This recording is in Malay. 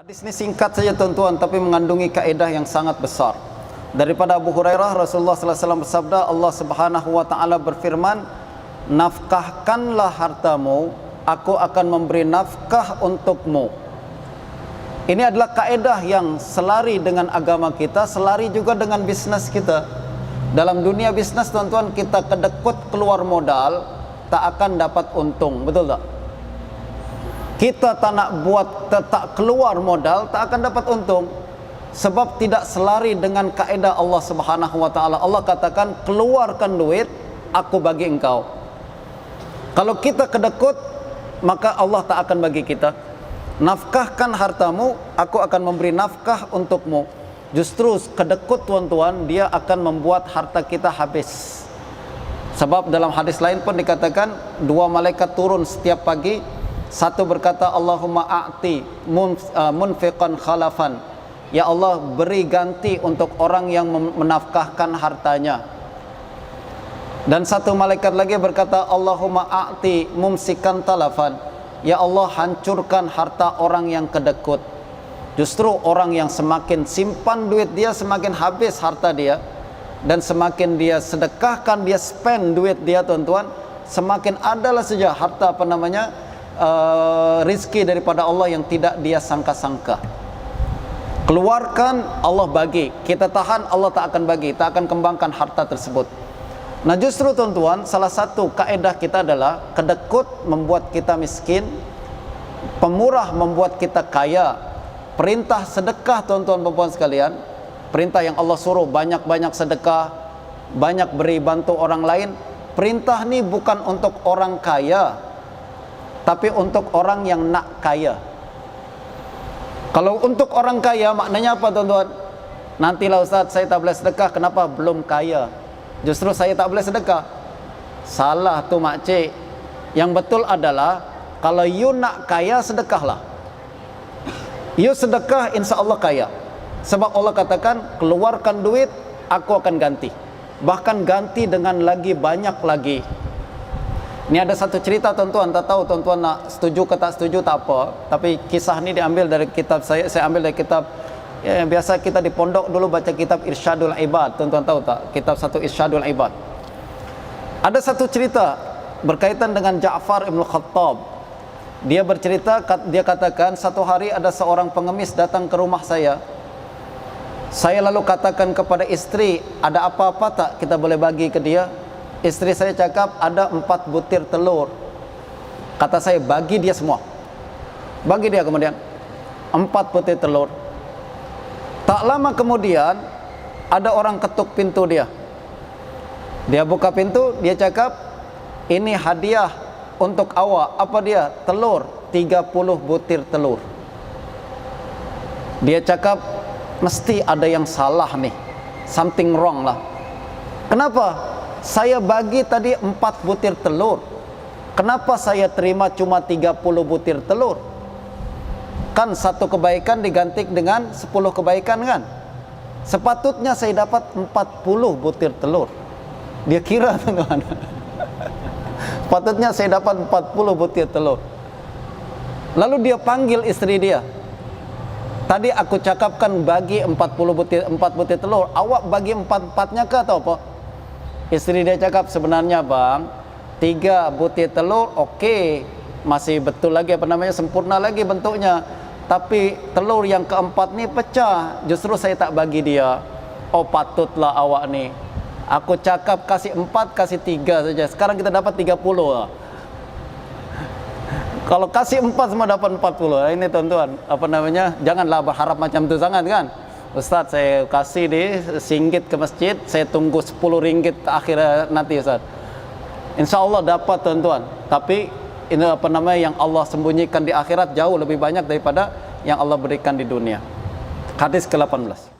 Hadis ini singkat saja tuan-tuan, tapi mengandungi kaedah yang sangat besar. Daripada Abu Hurairah, Rasulullah sallallahu alaihi wasallam bersabda, Allah Subhanahu wa taala berfirman, "Nafkahkanlah hartamu, aku akan memberi nafkah untukmu." Ini adalah kaedah yang selari dengan agama kita, selari juga dengan bisnes kita. Dalam dunia bisnes tuan-tuan, kita kedekut keluar modal, tak akan dapat untung, betul tak? Kita tak nak buat, tak keluar modal, tak akan dapat untung. Sebab tidak selari dengan kaedah Allah Subhanahu wa taala. Allah katakan, keluarkan duit, aku bagi engkau. Kalau kita kedekut, maka Allah tak akan bagi kita. Nafkahkan hartamu, aku akan memberi nafkah untukmu. Justru kedekut tuan-tuan, dia akan membuat harta kita habis. Sebab dalam hadis lain pun dikatakan, dua malaikat turun setiap pagi. Satu berkata, Allahumma a'ti munfiqan khalafan. Ya Allah, beri ganti untuk orang yang menafkahkan hartanya. Dan satu malaikat lagi berkata, Allahumma a'ti mumsikan talafan. Ya Allah, hancurkan harta orang yang kedekut. Justru orang yang semakin simpan duit dia, semakin habis harta dia. Dan semakin dia sedekahkan, dia spend duit dia tuan-tuan, semakin adalah saja harta rizki daripada Allah yang tidak dia sangka-sangka. Keluarkan, Allah bagi. Kita tahan, Allah tak akan bagi, tak akan kembangkan harta tersebut. Nah justru tuan-tuan, salah satu kaedah kita adalah kedekut membuat kita miskin, pemurah membuat kita kaya. Perintah sedekah tuan-tuan perempuan sekalian, perintah yang Allah suruh banyak-banyak sedekah, banyak beri bantu orang lain. Perintah ni bukan untuk orang kaya, tapi untuk orang yang nak kaya. Kalau untuk orang kaya, maknanya apa tuan-tuan? Nantilah Ustaz, saya tak boleh sedekah. Kenapa? Belum kaya. Justru saya tak boleh sedekah. Salah tu makcik. Yang betul adalah, kalau you nak kaya, sedekahlah. You sedekah, insya Allah kaya. Sebab Allah katakan, keluarkan duit, aku akan ganti. Bahkan ganti dengan lagi banyak lagi. Ini ada satu cerita tuan-tuan, tak tahu tuan-tuan nak setuju ke tak setuju tak apa. Tapi kisah ni diambil dari kitab saya ambil dari kitab yang biasa kita di pondok dulu baca, kitab Irsyadul Ibad. Tuan-tuan tahu tak? Kitab satu Irsyadul Ibad. Ada satu cerita berkaitan dengan Ja'far Ibn Khattab. Dia bercerita, dia katakan, satu hari ada seorang pengemis datang ke rumah saya. Saya lalu katakan kepada istri, ada apa-apa tak kita boleh bagi ke dia? Isteri saya cakap, ada 4 butir telur. Kata saya, bagi dia semua. Bagi dia kemudian 4 butir telur. Tak lama kemudian, ada orang ketuk pintu dia. Dia buka pintu, dia cakap, ini hadiah untuk awak. Apa dia? Telur, 30 butir telur. Dia cakap, mesti ada yang salah nih, something wrong lah. Kenapa? Saya bagi tadi 4 butir telur. Kenapa saya terima cuma 30 butir telur? Kan satu kebaikan diganti dengan 10 kebaikan kan? Sepatutnya saya dapat 40 butir telur. Dia kira teman-teman. Sepatutnya saya dapat 40 butir telur. Lalu dia panggil istri dia. Tadi aku cakapkan bagi 4 butir telur. Awak bagi 4-4-nya ke atau apa? Isteri dia cakap, sebenarnya bang, 3 butir telur okey, masih betul lagi sempurna lagi bentuknya. Tapi telur yang keempat ni pecah, justru saya tak bagi dia. Oh patutlah awak ni, aku cakap kasih 4, kasih 3 saja. Sekarang kita dapat 30 lah. Kalau kasih 4 semua dapat 40. Ini tuan-tuan, janganlah berharap macam tu sangat kan. Ustaz, saya kasih RM1 ke masjid, saya tunggu RM10 akhir nanti Ustaz. InsyaAllah dapat tuan-tuan. Tapi ini yang Allah sembunyikan di akhirat jauh lebih banyak daripada yang Allah berikan di dunia. Hadis ke-18.